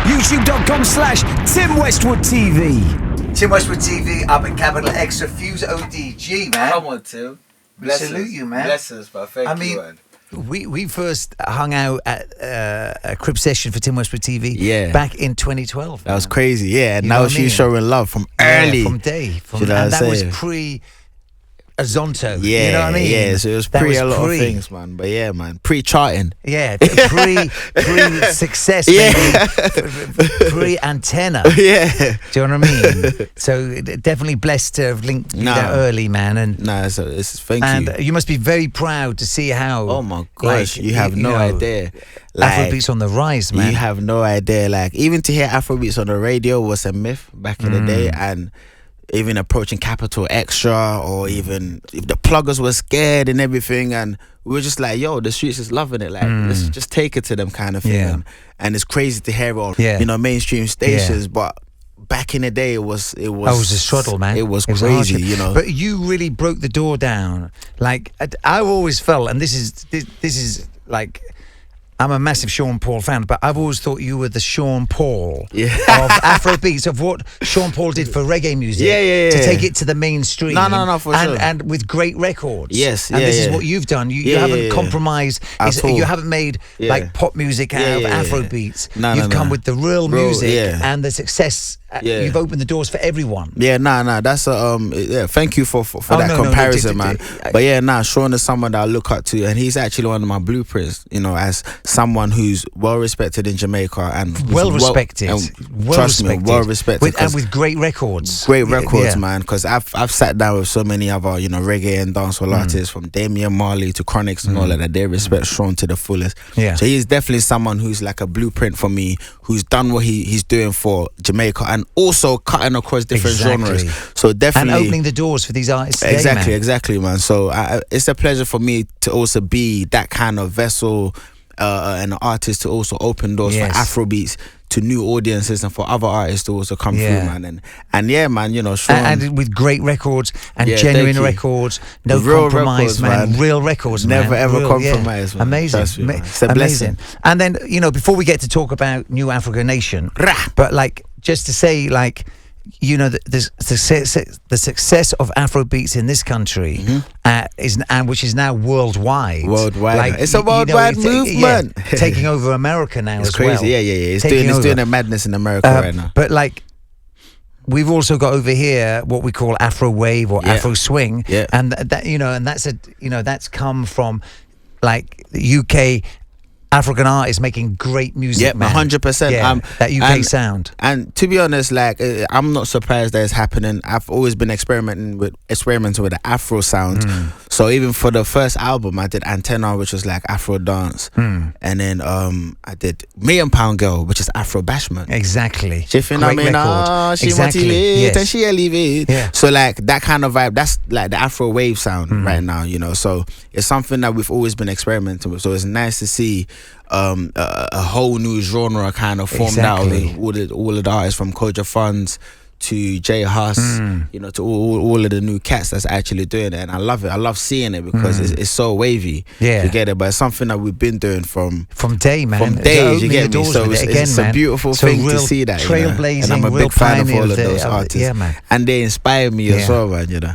YouTube.com/Tim Westwood TV. Tim Westwood TV up at Capital XTRA Fuse ODG, man. Come on, Tim. Bless salute you, man. Bless us, but thank you, man. We first hung out at a crib session for Tim Westwood TV back in 2012. That was crazy, yeah. And you now she's showing love from early. From day. And that was pre Azonto. Yeah, you know what I mean? Yeah, so it was pre a lot of things, man. But yeah, man, pre-charting. Yeah, pre-success, pre-antenna. Yeah. Do you know what I mean? So definitely blessed to have linked you there early, man. And thank you. And you must be very proud to see how. Oh my gosh, you have no idea. Like, Afrobeats on the rise, man. You have no idea. Like, even to hear Afrobeats on the radio was a myth back in the day, and even approaching Capital XTRA, or even if the pluggers were scared and everything, and we were just like, yo, the streets is loving it, like let's just take it to them kind of thing. And it's crazy to hear on mainstream stations, but back in the day it was a struggle, man. It was crazy, you know. But you really broke the door down. Like, I've always felt, and this is like, I'm a massive Sean Paul fan, but I've always thought you were the Sean Paul of Afrobeats, of what Sean Paul did for reggae music to take it to the mainstream. No, for sure. And with great records. Yes, and this is what you've done. You haven't compromised. You haven't made like pop music out of Afrobeats. You've come with the real music and the success. You've opened the doors for everyone. That's thank you for that comparison, man. But Sean is someone that I look up to, and he's actually one of my blueprints, you know, as someone who's well respected in Jamaica and well respected, and with great records, man. Because I've sat down with so many other, you know, reggae and dancehall artists, from Damian Marley to Chronics and all of that. They respect Sean to the fullest. So he's definitely someone who's like a blueprint for me, who's done what he's doing for Jamaica, and also cutting across different genres. So definitely, and opening the doors for these artists. Exactly, man. So it's a pleasure for me to also be that kind of vessel and an artist to also open doors for Afrobeats to new audiences and for other artists to also come through, man. And man, you know, Sean, and with great records and genuine records, no real compromise, records, man. Real records, never man. ever compromise, man. Amazing, me, it's a blessing. And then, you know, before we get to talk about New Africa Nation, but like, just to say, like, you know, the success of Afrobeats in this country which is now worldwide. Like, it's a worldwide movement. Taking over America now. It's crazy. Well. It's doing a madness in America right now. But like, we've also got over here what we call Afro wave or Afro swing, and that, you know, and that's come from like the UK. African artists making great music, man. 100%. That UK sound. And to be honest, like, I'm not surprised that it's happening. I've always been experimenting with the Afro sound. So even for the first album, I did Antenna, which was like Afro dance, and then I did £1,000,000 Girl, which is Afro bashment. Exactly. She So like that kind of vibe, that's like the Afro wave sound right now, you know. So it's something that we've always been experimenting with. So it's nice to see a whole new genre kind of formed out of all of the artists, from Koja Funds to J Huss, you know, to all of the new cats that's actually doing it. And I love it. I love seeing it because it's so wavy. You get it, but it's something that we've been doing from day, man. From days, you get me. So it's a beautiful thing to see that, trailblazing, you know? And I'm a big fan of all of those artists, and they inspire me as well, man. You know.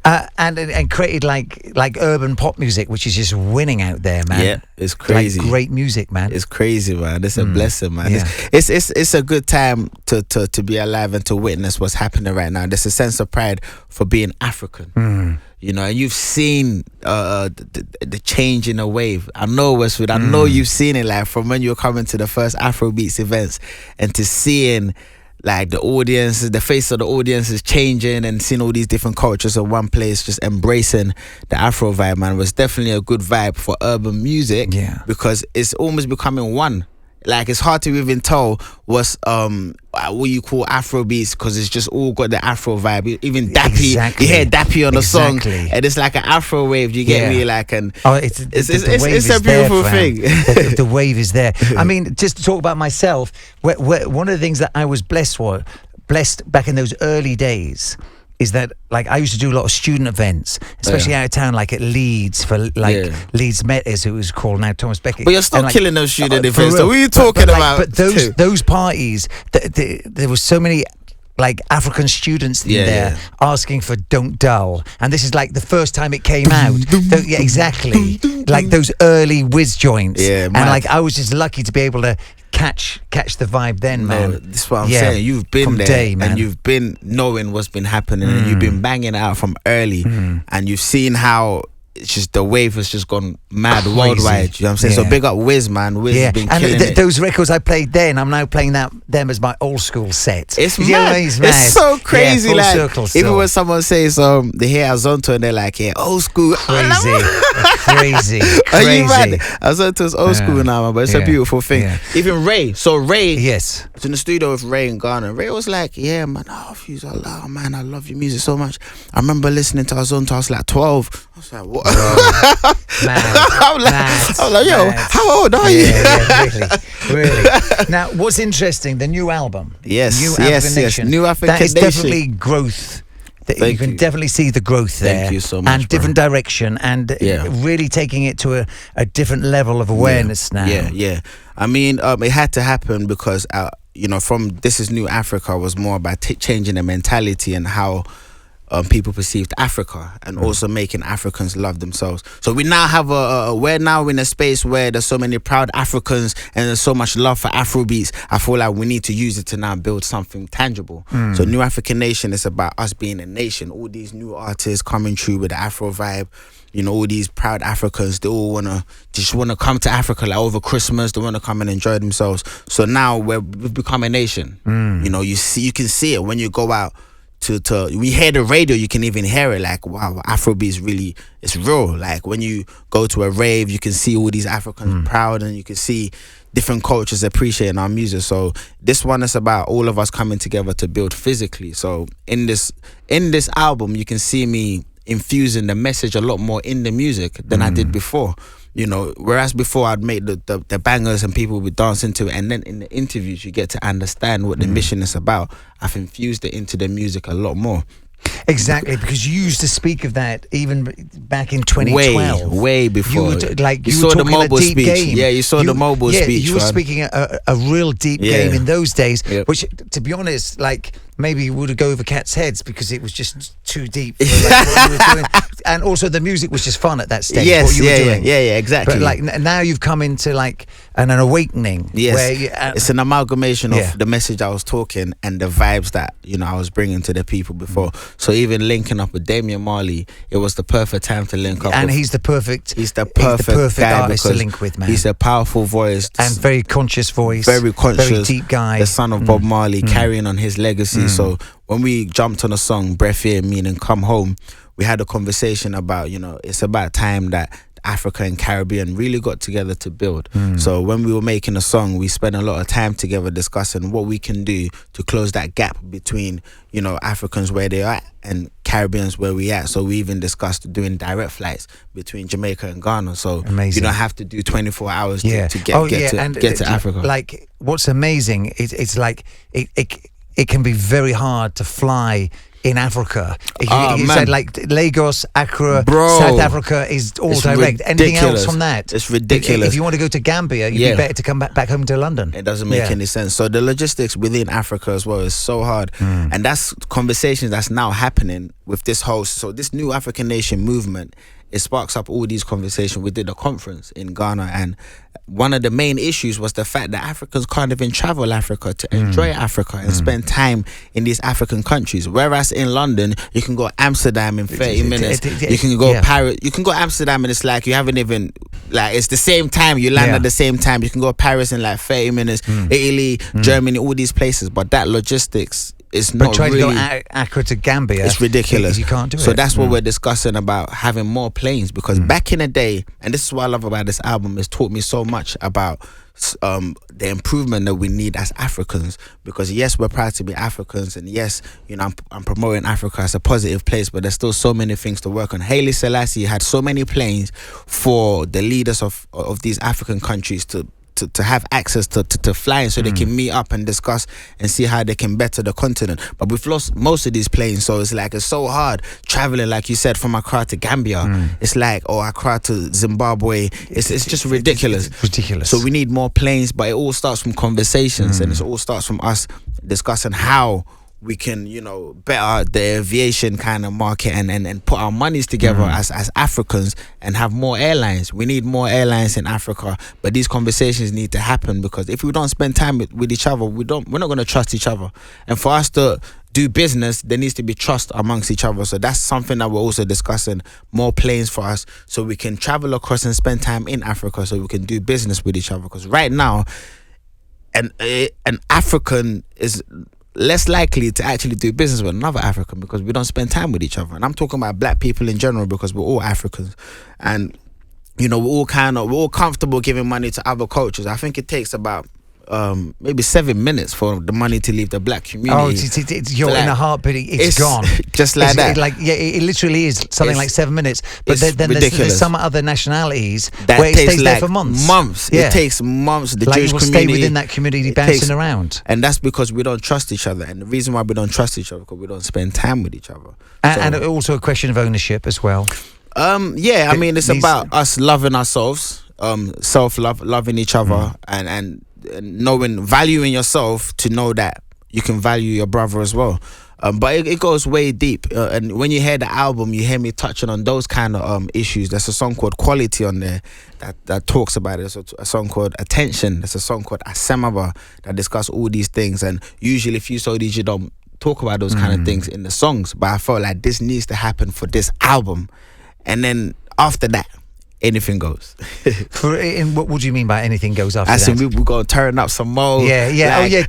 And created like urban pop music, which is just winning out there, man. Yeah, it's crazy. Like, great music, man. It's crazy, man. It's a blessing, man. It's a good time to be alive and to witness what's happening right now. There's a sense of pride for being African. You know, and you've seen the change in a wave. I know, Westwood, I know you've seen it, like, from when you were coming to the first Afrobeats events and to seeing like the audience, the face of the audience is changing, and seeing all these different cultures in one place, just embracing the Afro vibe, man, was definitely a good vibe for urban music. Because it's almost becoming one. Like, it's hard to even tell what's what you call Afrobeats, because it's just all got the Afro vibe. Even Dappy, you hear Dappy on the song, and it's like an Afro wave. You get me? Like, and it's a beautiful thing. The wave is there. I mean, just to talk about myself, one of the things that I was blessed back in those early days is that like I used to do a lot of student events, especially out of town, like at Leeds for like Leeds Met, as it was called now, Thomas Beckett. But you're still like, killing those student events. So what are you talking about? But those parties, there was so many like African students in there asking for Don't Dull, and this is like the first time it came out. Yeah, exactly. Like those early whiz joints. Yeah, and like I was just lucky to be able to catch the vibe then, man. This is what I'm saying. You've been there, and you've been knowing what's been happening, and you've been banging it out from early, and you've seen how it's just the wave has just gone mad worldwide. You know what I'm saying? So big up Wiz, man. Wiz has been killing it. Those records I played then, I'm now playing them as my old school set. It's mad. It's so crazy. Like even when someone says they hear Azonto and they're like, yeah, old school. Crazy. Are you mad? Azonto's old school now, man, but it's a beautiful thing. Even Ray. So Ray, was in the studio with Ray in Ghana. Ray was like, yeah, man, man, I love your music so much. I remember listening to Azonto. I was like 12. I was like, what? I'm like, yo, how old are you? Really. Now, what's interesting, the new album, New African Nation, New African that is Nation. Definitely growth. You can definitely see the growth there. Thank you so much, and different direction, and really taking it to a different level of awareness now. Yeah. I mean, it had to happen because, from This Is New Africa was more about changing the mentality and how people perceived Africa, and also making Africans love themselves. So we now have we're now in a space where there's so many proud Africans and there's so much love for Afrobeats. I feel like we need to use it to now build something tangible. So New African Nation is about us being a nation. All these new artists coming through with the Afro vibe. All these proud Africans, they all just wanna come to Africa like over Christmas. They wanna come and enjoy themselves. So now we've become a nation. You can see it when you go out. We hear the radio, you can even hear it, like, wow, Afrobeats really, it's real. Like when you go to a rave, you can see all these Africans proud, and you can see different cultures appreciating our music. So this one is about all of us coming together to build physically. So in this album, you can see me infusing the message a lot more in the music than I did before. Whereas before I'd make the bangers and people would dance into it, and then in the interviews you get to understand what the mission is about. I've infused it into the music a lot more. Exactly, because you used to speak of that even back in 2012. Way before. You saw the mobile speech. Game. Yeah, you saw the mobile speech. You were speaking a real deep game in those days, which, to be honest, like maybe would go over cats' heads because it was just too deep for what you were doing. And also the music was just fun at that stage. Yes, what you were doing. Yeah, exactly. But like now you've come into like an awakening. Yes, where it's an amalgamation of the message I was talking and the vibes that I was bringing to the people before. So even linking up with Damian Marley, it was the perfect time to link up. And he's the perfect guy artist to link with, man. He's a powerful voice and very conscious voice, very conscious, very deep guy, the son of Bob Marley, carrying on his legacy. So when we jumped on a song, Breath Here, meaning Come Home, we had a conversation about, it's about time that Africa and Caribbean really got together to build. So when we were making a song, we spent a lot of time together discussing what we can do to close that gap between, Africans where they are and Caribbeans where we at. So we even discussed doing direct flights between Jamaica and Ghana. So amazing. You don't have to do 24 hours to get to Africa. Like what's amazing is it's like it can be very hard to fly in Africa. You said like Lagos, Accra, South Africa is all direct. Anything else from that? It's ridiculous. If you want to go to Gambia, you'd be better to come back home to London. It doesn't make any sense. So the logistics within Africa as well is so hard. And that's conversations that's now happening with this this New African Nation movement. It sparks up all these conversations. We did a conference in Ghana, and one of the main issues was the fact that Africans can't even travel Africa to enjoy Africa and spend time in these African countries. Whereas in London, you can go Amsterdam in 30 minutes. You can go Paris. You can go Amsterdam and it's like you haven't even, like, it's the same time. You land at the same time. You can go Paris in like 30 minutes. Italy, Germany, all these places. But that logistics, it's not really. But try to go Accra to Gambia. It's ridiculous. You can't do it. So that's what we're discussing about having more planes, because back in the day, and this is what I love about this album, it's taught me so much about the improvement that we need as Africans. Because yes, we're proud to be Africans, and yes, I'm promoting Africa as a positive place, but there's still so many things to work on. Haile Selassie had so many planes for the leaders of these African countries to to have access to flying so they can meet up and discuss and see how they can better the continent. But we've lost most of these planes, so it's like it's so hard traveling, like you said, from Accra to Gambia. It's like, or Accra to Zimbabwe. It's just ridiculous. It's ridiculous. So we need more planes, but it all starts from conversations, and it all starts from us discussing how we can, you know, better the aviation kind of market and put our monies together as Africans and have more airlines. We need more airlines in Africa, but these conversations need to happen, because if we don't spend time with each other, we're not going to trust each other. And for us to do business, there needs to be trust amongst each other. So that's something that we're also discussing, more planes for us so we can travel across and spend time in Africa so we can do business with each other. Because right now, an African is less likely to actually do business with another African because we don't spend time with each other. And I'm talking about black people in general, because we're all Africans, and you know, we're all comfortable giving money to other cultures. I think it takes about maybe 7 minutes for the money to leave the black community. Oh, you're in a heartbeat. It's gone. Just like that. It literally is something like 7 minutes. But then there's some other nationalities that where it stays like there for months. It takes months. The Jewish will community stay within that community, bouncing around. And that's because we don't trust each other. And the reason why we don't trust each other is because we don't spend time with each other. And also a question of ownership as well. I mean, it's about us loving ourselves, self-love, loving each other, and knowing, valuing yourself to know that you can value your brother as well. But it goes way deep. And when you hear the album, you hear me touching on those kind of issues. There's a song called Quality on there that talks about it. There's a song called Attention. There's a song called Asemaba that discuss all these things. And usually if you ODG don't talk about those kind of things in the songs. But I felt like this needs to happen for this album. And then after that, anything goes. What would you mean by anything goes after that? I said we're going to turn up some more. Definitely.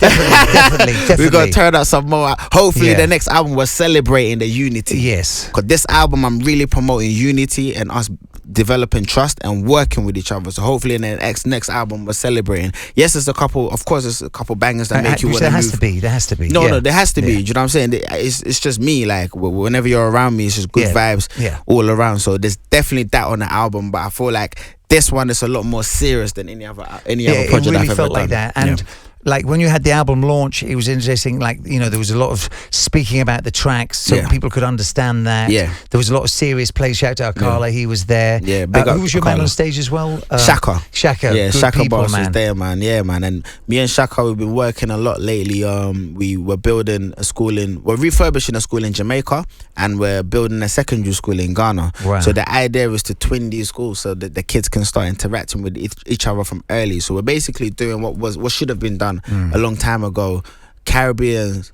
We're going to turn up some more. Hopefully the next album was celebrating the unity. Yes. Because this album, I'm really promoting unity and us developing trust and working with each other. So hopefully in the next album we're celebrating. Yes, there's a couple bangers that make you want to move. There has to be. No, there has to be. Do you know what I'm saying? It's just me. Like whenever you're around me, it's just good vibes all around. So there's definitely that on the album. But I feel like this one is a lot more serious than any other project it really I've ever felt done. like that. And like when you had the album launch, it was interesting. Like, you know, there was a lot of speaking about the tracks, so people could understand that. Yeah, there was a lot of serious play. Shout out to Akala, he was there. Yeah, big up who was your man on stage as well? Shaka. Yeah, Shaka people, Boss was there, man. Yeah, man. And me and Shaka, we've been working a lot lately. We were building a school we're refurbishing a school in Jamaica, and we're building a secondary school in Ghana. Wow. So the idea is to twin these schools so that the kids can start interacting with each other from early. So we're basically doing what should have been done a long time ago. Caribbeans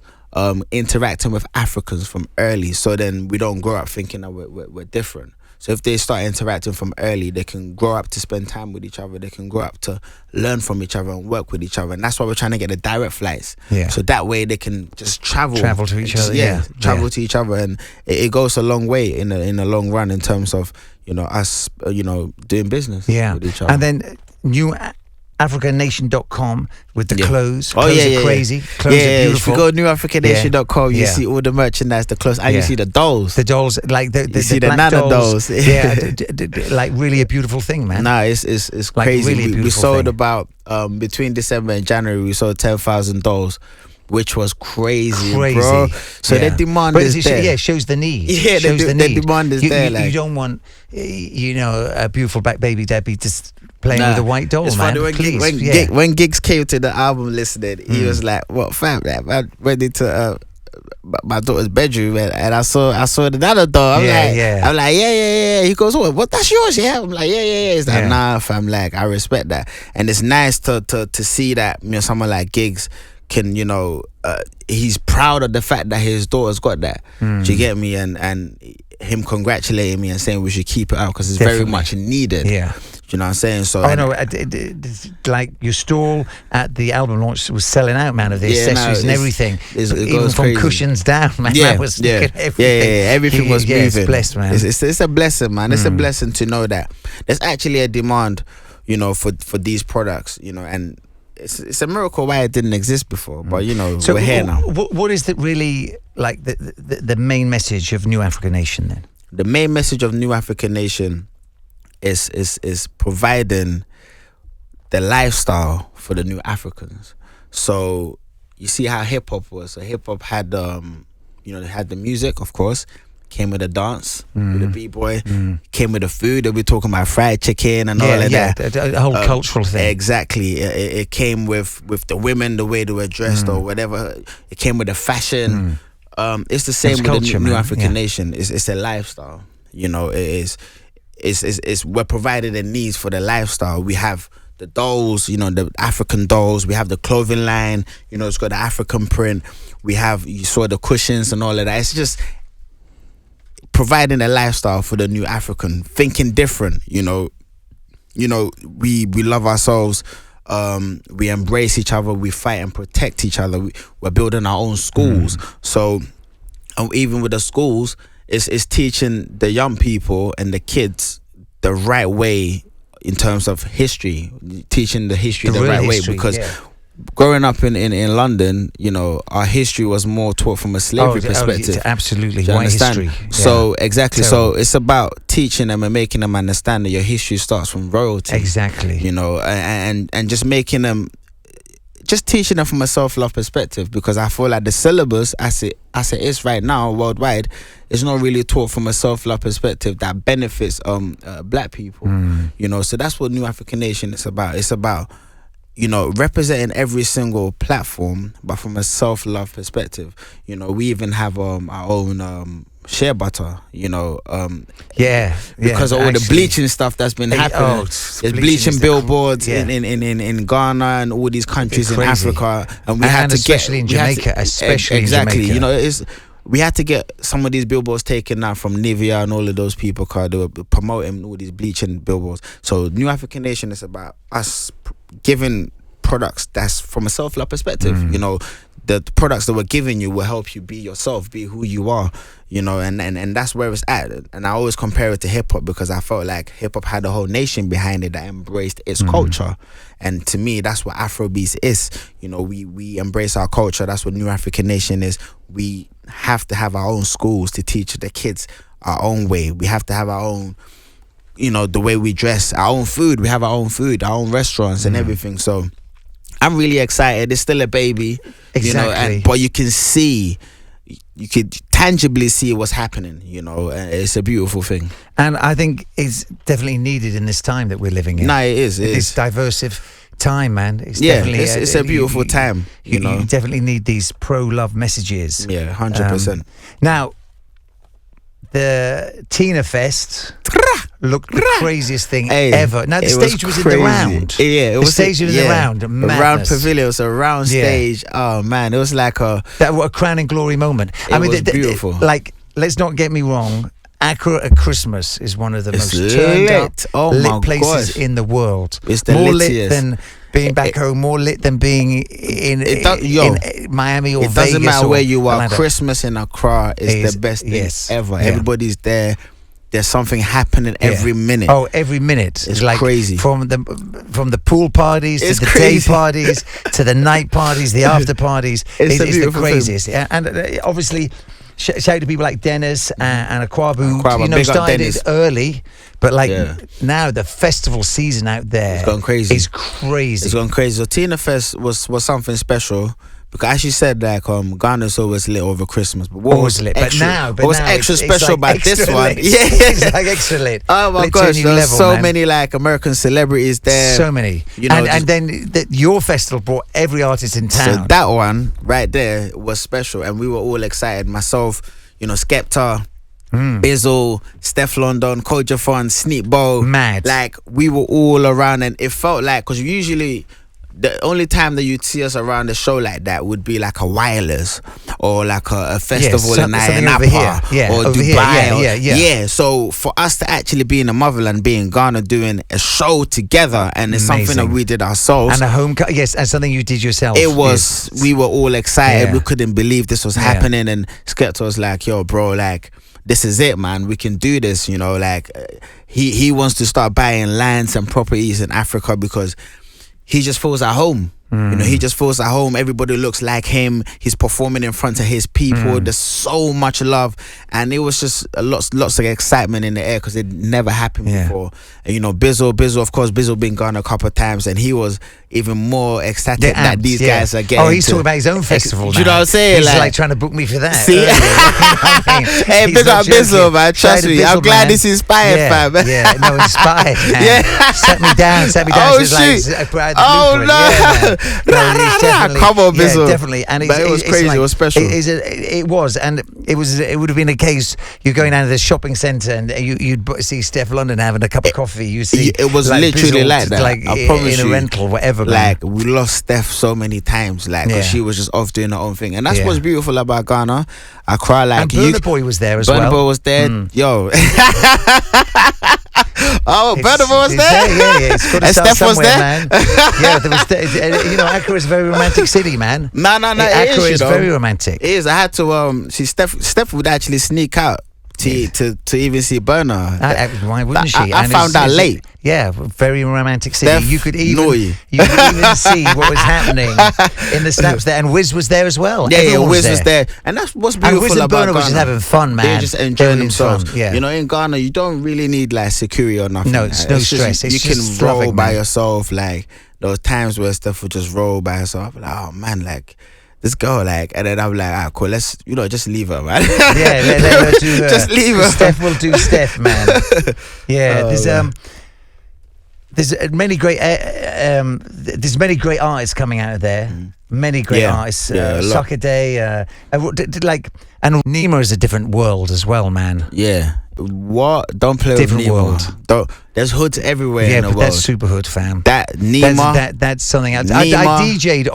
interacting with Africans from early, so then we don't grow up thinking that we're different. So if they start interacting from early, they can grow up to spend time with each other. They can grow up to learn from each other and work with each other. And that's why we're trying to get the direct flights. Yeah. So that way they can just travel to each other. Travel to each other, and it goes a long way in the long run in terms of, you know, us doing business with each other. And then NewAfricanNation.com with the clothes. Oh, clothes are crazy. Clothes are beautiful. If you go to NewAfricanNation.com, you see all the merchandise, the clothes, and you see the dolls. The dolls, like you see the Nana dolls. Like really a beautiful thing, man. Nah, it's like crazy. Really we sold about between December and January, we sold 10,000 dolls, which was crazy, bro. So the demand is there. Yeah, it shows the need. Yeah, the demand is there. You don't want, a beautiful black baby Debbie just playing with a white doll, it's man. Funny, when Giggs came to the album listening, he was like, "What, fam? I went into my daughter's bedroom and I saw the Nana doll. I'm like, yeah. He goes, what? That's yours, yeah? I'm like, yeah. He's like, nah, fam. Like, I respect that, and it's nice to see that someone like Giggs can, he's proud of the fact that his daughter's got that. Do you get me? And him congratulating me and saying we should keep it out because it's very much needed. Yeah. Do you know what I'm saying? So like your stall at the album launch was selling out, man, of the accessories and everything. Even from crazy. Cushions down, man. Everything was moving. It's blessed, man. It's a blessing, man. It's a blessing to know that there's actually a demand, for these products, and it's a miracle why it didn't exist before, but so we're here now. What is really like the main message of New African Nation then? The main message of New African Nation is providing the lifestyle for the new Africans. So you see how hip hop was. So hip hop had they had the music, of course, came with the dance, with the b-boy, came with the food. They'll be talking about fried chicken and all of that. The whole cultural thing. Exactly. It came with the women, the way they were dressed or whatever. It came with the fashion. It's the same with culture, the new African nation. It's a lifestyle. You know, it's we're provided the needs for the lifestyle. We have the dolls, you know, the African dolls. We have the clothing line, you know, it's got the African print. You saw the cushions and all of that. It's just providing a lifestyle for the new African, thinking different, you know, we love ourselves. We embrace each other. We fight and protect each other. We're building our own schools. So even with the schools, it's teaching the young people and the kids the right way in terms of history, teaching the history the right way. Because growing up in London, you know, our history was more taught from a slavery perspective. Absolutely, white history. So exactly. Terrible. So it's about teaching them and making them understand that your history starts from royalty. Exactly. You know, and just making them, just teaching them from a self-love perspective, because I feel like the syllabus as it is right now worldwide is not really taught from a self-love perspective that benefits black people. You know, so that's what New African Nation is about. It's about, you know, representing every single platform, but from a self-love perspective. You know, we even have our own shea butter, you know, because of all the bleaching stuff that's been happening. There's bleaching billboards in Ghana and all these countries in Africa, and we had to especially in Jamaica, especially exactly. In Jamaica. You know, we had to get some of these billboards taken out from Nivea and all of those people, because they were promoting all these bleaching billboards. So New African Nation is about us giving products that's from a self-love perspective. You know, the products that we're giving you will help you be yourself, be who you are, you know, and that's where it's at. And I always compare it to hip-hop, because I felt like hip-hop had a whole nation behind it that embraced its culture. And to me, that's what Afrobeats is. You know, we embrace our culture. That's what New African Nation is. We have to have our own schools to teach the kids our own way. We have to have our own, you know, the way we dress, our own food. We have our own food, our own restaurants and everything. So I'm really excited. It's still a baby, exactly. You know, but you can see, you could tangibly see what's happening. You know, it's a beautiful thing, and I think it's definitely needed in this time that we're living in. No, it is. This diverse time, man. It's definitely it's a beautiful time. You know, you definitely need these pro-love messages. Yeah, 100%. Now, the T.I.N.A Fest looked the craziest thing ever. Now the stage was in the round. Yeah, it was the stage was in the round. A round pavilion. It was a round stage. Oh man, it was like a crowning glory moment. I mean, was beautiful. Like, let's not get me wrong. Accra at Christmas is one of the most turned up, lit places in the world. It's the more littiest. Lit than being back home, more lit than being in Miami or Vegas. It doesn't matter where you are. Atlanta. Christmas in Accra is the best thing ever. Yeah. Everybody's there. There's something happening every minute. Oh, every minute. It's like crazy. From the pool parties to the crazy. day parties to the night parties, the after parties. It's the craziest. Yeah, and obviously, shout out to people like Dennis and Akwabu. You know, started it early, but now the festival season out there, it's gone crazy. It's crazy. It's gone crazy. So T.I.N.A Fest was something special. Because as you said, like Ghana's always lit over Christmas, but what was lit? Extra, what was extra special about this one? Yeah, it's like extra lit. Oh my gosh, there's so many like American celebrities there. So many, you know. And then your festival brought every artist in town. So that one right there was special, and we were all excited. Myself, you know, Skepta, Bizzle, Stefflon Don, Kojafon, Sneakbo, mad. Like we were all around, and it felt like, because usually the only time that you'd see us around the show like that would be like a Wireless or like a festival in Napa or Dubai. Yeah. So for us to actually be in the motherland, be in Ghana doing a show together, and it's something that we did ourselves. And a home, and something you did yourself. It was, we were all excited. We couldn't believe this was happening. And Skepta was like, yo, bro, like, this is it, man. We can do this, you know, like he wants to start buying lands and properties in Africa because he just feels at home. You know, he just feels at home. Everybody looks like him. He's performing in front of his people. There's so much love, and it was just lots of excitement in the air because it never happened before. And you know, Bizzle, of course, Bizzle been gone a couple of times, and he was even more ecstatic that these guys are getting. Oh, he's talking about his own festival. Do you know what I'm saying? He's like trying to book me for that. See, hey, big up Bizzle, man. Trust me, I'm glad this inspired, fam. Yeah, no, inspired. Man. Yeah, set me down. Oh shoot! Oh no! Come on, Bizzle. Yeah, definitely. And but it was crazy. It was special. It was, and it would have been a case you're going down to the shopping centre and you'd see Stefflon Don having a cup of coffee. You see, it was like literally like that. Like I promise in you, a rental, whatever. Like we lost Steph so many times, like because she was just off doing her own thing, and that's what's beautiful about Ghana. Accra, like and Burna Boy was there as well. Burna Boy was there, yo. Oh, Burna Boy was there. Yeah. It's got to and start Steph was there, man. Yeah, there was. You know, Accra is a very romantic city, man. No. Accra is very romantic. It is. I had to see Steph would actually sneak out to even see Burna. Why wouldn't she? I found out late. Yeah, very romantic city. Steph, you could even see what was happening in the snaps there, and Wiz was there as well. Yeah, Wiz was there, and that's what's beautiful and Wiz and about Burna Ghana. was just having fun, man. They're just enjoying themselves. Fun, yeah. You know, in Ghana, you don't really need like security or nothing. No, it's no stress. You can roll by yourself. Like those times where Steph would just roll by herself. Like, oh man, like. This girl, like, and then I'm like, ah, cool, let's, just leave her, man. Yeah, let her do her. Just leave her. Steph will do Steph, man. Yeah, there's many great artists coming out of there. Many great artists. Soccer Day, and Nima is a different world as well, man. Yeah. What? Don't play different with Nima. Don't. There's hoods everywhere in the world. That's super hood, fam. That Nima. That's something else. I DJ'd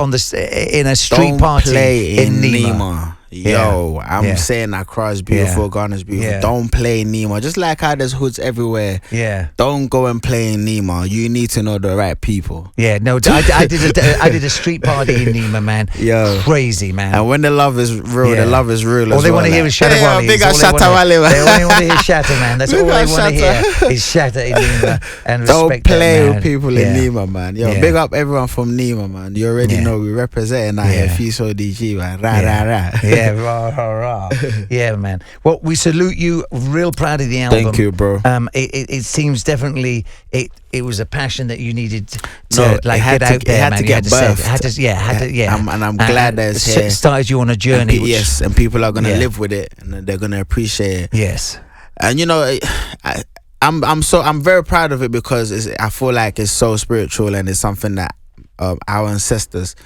in a street party in Nima. Yo, I'm saying Accra is beautiful, Ghana's beautiful. Don't play Nima. Just like how there's hoods everywhere. Yeah. Don't go and play in Nima. You need to know the right people. Yeah, no, I did a street party in Nima, man. Yo. Crazy, man. And when the love is real, the love is real. All they want to hear is Shatta Wale. Big up Shatta Wale, man. They only want to hear Shatta, man. That's all they want to hear is Shatta in Nima. And don't play with people in Nima, man. Yo, big up everyone from Nima, man. You already know we representing out here. Fuse ODG, man. Rah. Yeah, rah. Yeah, man. Well, we salute you. Real proud of the album. Thank you, bro. It seems definitely it was a passion that you needed to get out there, it had man. to get birthed. And I'm glad that it's here. Started you on a journey. And people are gonna live with it, and they're gonna appreciate it. Yes. And you know, I'm very proud of it because I feel like it's so spiritual and it's something that our ancestors,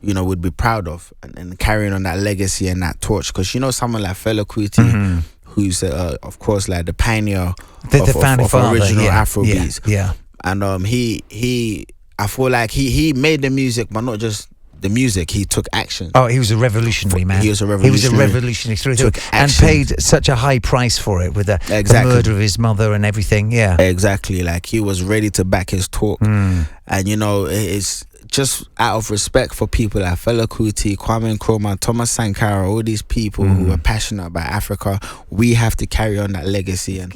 would be proud of, and carrying on that legacy and that torch. Because someone like Fela Kuti, who's of course like the pioneer of original Afrobeats. Yeah. And I feel like he made the music, but not just the music. He took action. Oh, he was a revolutionary, man. He was a revolutionary through and paid such a high price for it with the murder of his mother and everything. Yeah, exactly. Like he was ready to back his talk, and it's just out of respect for people like Fela Kuti, Kwame Nkrumah, Thomas Sankara, all these people who are passionate about Africa. We have to carry on that legacy, and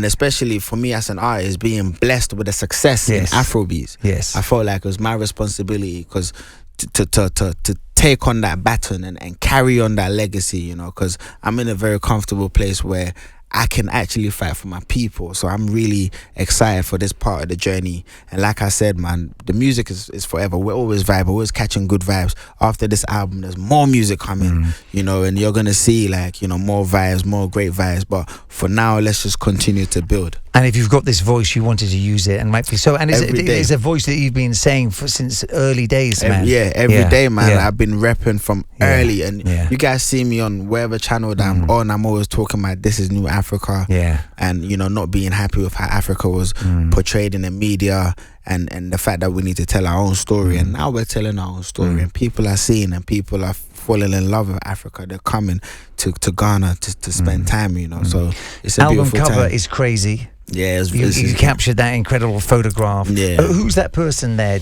especially for me as an artist, being blessed with the success in Afrobeats. Yes, I felt like it was my responsibility because to take on that baton and carry on that legacy, because I'm in a very comfortable place where I can actually fight for my people. So I'm really excited for this part of the journey. And like I said, man, the music is forever. We're always vibing, always catching good vibes. After this album, there's more music coming, and you're going to see more vibes, more great vibes. But for now, let's just continue to build. And if you've got this voice, you wanted to use it, and rightfully so. And it's a voice that you've been saying since early days, man. Every day, man. I've been repping from early, and you guys see me on whatever channel that I'm on. I'm always talking about this is new Africa, and not being happy with how Africa was portrayed in the media, and the fact that we need to tell our own story. And now we're telling our own story, and people are seeing, and people are falling in love with Africa. They're coming to Ghana to spend time, So it's a beautiful album cover time. is crazy. Yeah, you captured that incredible photograph. Yeah. Who's that person there?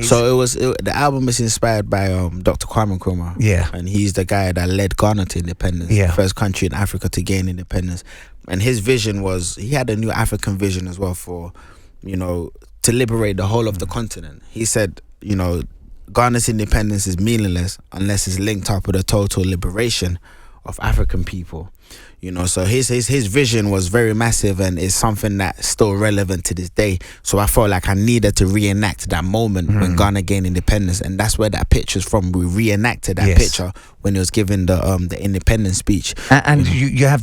So the album is inspired by Dr. Kwame Nkrumah. Yeah, and he's the guy that led Ghana to independence. Yeah, the first country in Africa to gain independence. And his vision was, he had a new African vision as well for, to liberate the whole of the continent. He said, Ghana's independence is meaningless unless it's linked up with a total liberation of African people. You know, so his vision was very massive and is something that's still relevant to this day. So I felt like I needed to reenact that moment when Ghana gained independence, and that's where that picture's from. We reenacted that picture when he was giving the independence speech. And you have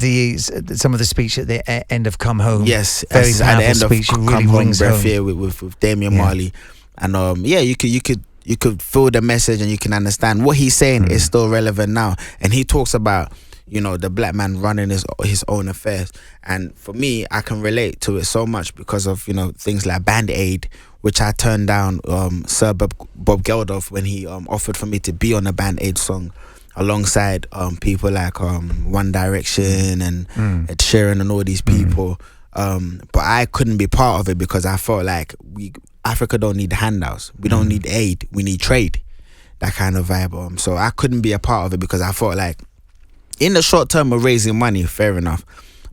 some of the speech at the end of Come Home. Yes, very at the end speech. of Really Come Home, rings home. Here with Damian Marley, and you could feel the message and you can understand what he's saying is still relevant now. And he talks about, you know, the black man running his own affairs. And for me, I can relate to it so much because of, you know, things like Band Aid, which I turned down Sir Bob Geldof when he offered for me to be on a Band Aid song alongside people like One Direction and Ed Sheeran and all these people. But I couldn't be part of it because I felt like Africa don't need handouts. We don't need aid. We need trade. That kind of vibe. So I couldn't be a part of it because I felt like in the short term we're raising money, fair enough.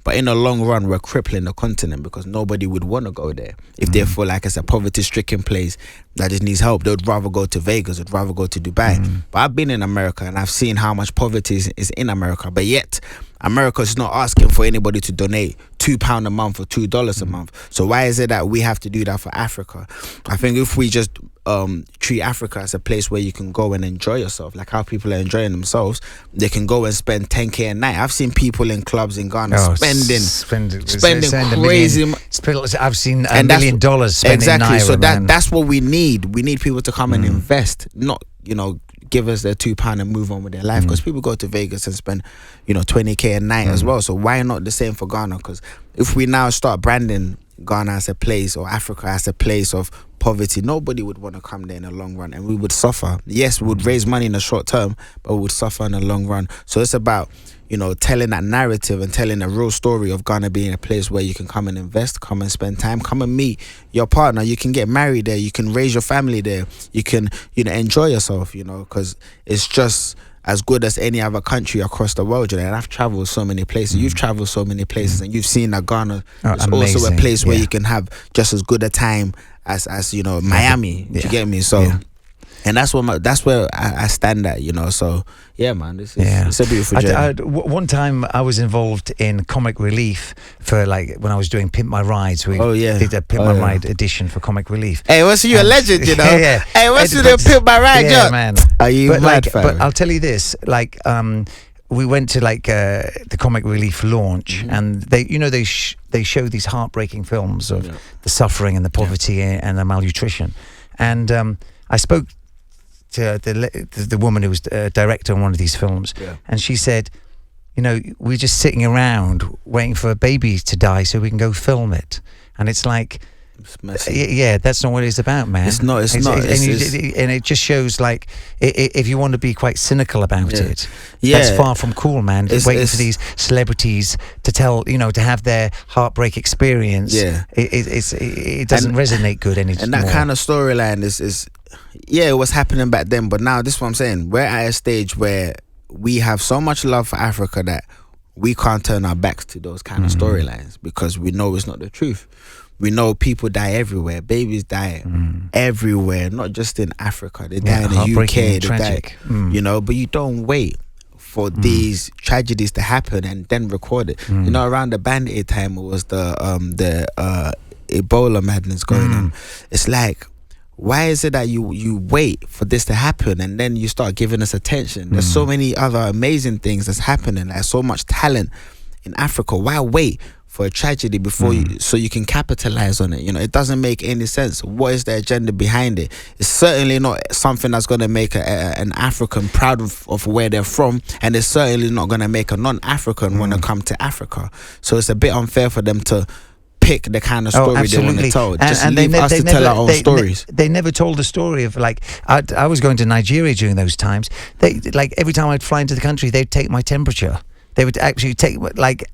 But in the long run, we're crippling the continent because nobody would want to go there. If they feel like it's a poverty-stricken place that just needs help, they would rather go to Vegas, they'd rather go to Dubai. But I've been in America and I've seen how much poverty is in America. But yet, America's not asking for anybody to donate £2 a month or $2 a month. So why is it that we have to do that for Africa? I think if we just treat Africa as a place where you can go and enjoy yourself, like how people are enjoying themselves, they can go and spend 10k a night. I've seen people in clubs in Ghana spending crazy. I've seen $1 million spent exactly. in Naira, So man. that's what we need. We need people to come and invest, not, you know, give us their £2 and move on with their life, because people go to Vegas and spend, you know, 20k a night as well. So why not the same for Ghana? Because if we now start branding Ghana as a place, or Africa as a place of poverty, nobody would want to come there in the long run, and we would suffer. Yes, we would raise money in the short term, but we would suffer in the long run. So it's about, you know, telling that narrative and telling a real story of Ghana being a place where you can come and invest, come and spend time, come and meet your partner. You can get married there, you can raise your family there, you can, you know, enjoy yourself, you know, because it's just as good as any other country across the world, you know. And I've traveled so many places. You've traveled so many places, and you've seen that Ghana is also a place where you can have just as good a time as you know, Miami. Do you get me? So, and that's where I stand at, you know. So yeah, man, it's a beautiful journey. One time I was involved in comic relief for, like, when I was doing Pimp My Rides. We did a Pimp My Ride edition for comic relief. Hey, what's you a legend, you know? Hey, what's you the Pimp My Ride, yeah, man. Are you mad, fam? But I'll tell you this, like, we went to, like, the comic relief launch, and they show these heartbreaking films of the suffering and the poverty and the malnutrition. And I spoke to the woman who was director on one of these films, and she said, you know, we're just sitting around waiting for a baby to die so we can go film it. And it's like, yeah, that's not what it's about, man. It's not. And it just shows, like, if you want to be quite cynical about it, that's far from cool, man. Waiting for these celebrities to tell, you know, to have their heartbreak experience. Yeah, it doesn't resonate good anymore. And that kind of storyline is it was happening back then, but now this is what I'm saying. We're at a stage where we have so much love for Africa that we can't turn our backs to those kind of storylines, because we know it's not the truth. We know people die everywhere. Babies die everywhere, not just in Africa. They die in the UK. They die, you know, but you don't wait for these tragedies to happen and then record it. You know, around the Band Aid time, it was the Ebola madness going on. It's like, why is it that you wait for this to happen and then you start giving us attention? There's so many other amazing things that's happening. There's so much talent in Africa. Why wait for a tragedy before so you can capitalize on it? You know, it doesn't make any sense. What is the agenda behind it? It's certainly not something that's going to make an African proud of where they're from, and it's certainly not going to make a non-African want to come to Africa. So it's a bit unfair for them to pick the kind of story they want to tell. Just leave us to tell our own stories. They never told the story of, like, I was going to Nigeria during those times. They, like, every time I'd fly into the country, they'd take my temperature. They would actually take, like,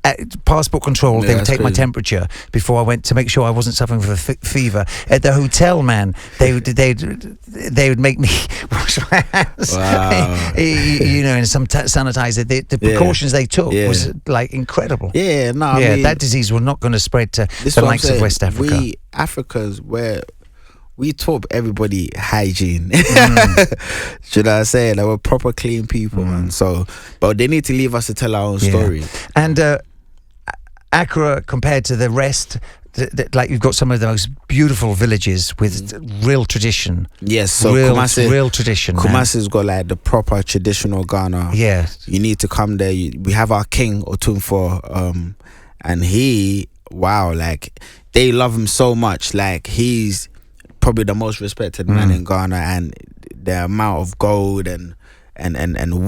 passport control. They would take my temperature before I went, to make sure I wasn't suffering from fever. At the hotel, man, they would make me wash my hands. Wow. You know, and some sanitizer. The precautions they took was, like, incredible. Yeah, no, I mean, that disease was not going to spread to the likes of West Africa. We Africans, we're we taught everybody hygiene. Do you know what I'm saying? Like, we're proper clean people, man. So, but they need to leave us to tell our own story. And Accra, compared to the rest, like you've got some of the most beautiful villages with real tradition. Yes, so real tradition. Kumasi's got like the proper traditional Ghana. Yeah, you need to come there. We have our king Otunfo, and he, wow, like they love him so much. Like he's probably the most respected man in Ghana, and the amount of gold and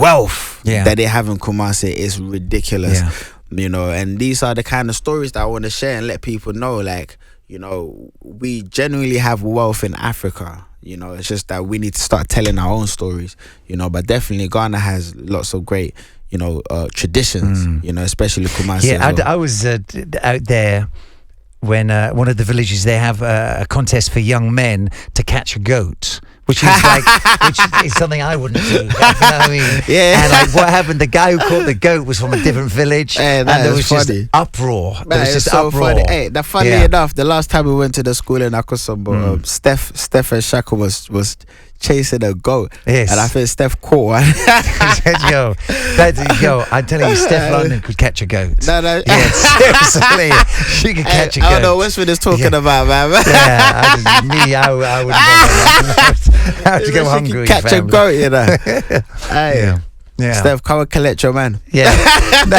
wealth that they have in Kumasi is ridiculous. Yeah. You know, and these are the kind of stories that I want to share and let people know, like, you know, we genuinely have wealth in Africa. You know, it's just that we need to start telling our own stories, you know, but definitely Ghana has lots of great, you know, traditions, you know, especially Kumasi. Yeah, well. I was out there when one of the villages, they have a contest for young men to catch a goat. Which is something I wouldn't do. You know what I mean? Yeah. And like what happened, the guy who caught the goat was from a different village, and there was just uproar. There was just uproar. Funny. Hey, funny enough, the last time we went to the school in Akosombo, Steph and Shaka was chasing a goat. Yes. And I think Steph caught one. yo, I'm telling you, Stefflon could catch a goat. No. Yeah, seriously, she could catch a goat. I don't know what Westwood is talking about, man. Yeah, I wouldn't bother. I have to go hungry. Catch a goat, you know. Hey. Yeah. Steph, come and collect your man. Yeah. No,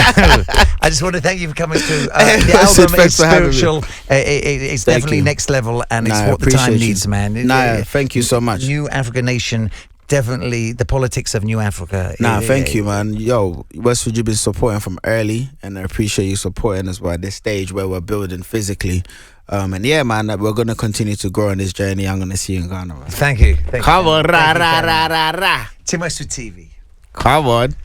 I just want to thank you for coming through. The album is spiritual. It's definitely next level, and it's what the time needs, man. Thank you so much. New African Nation, definitely the politics of New Africa. Thank you, man. Yo, Westwood, you've been supporting from early, and I appreciate you supporting us at this stage where we're building physically. And yeah, man, we're going to continue to grow on this journey. I'm going to see you in Ghana, man. Thank you. Come on, Tim Westwood TV. Come on.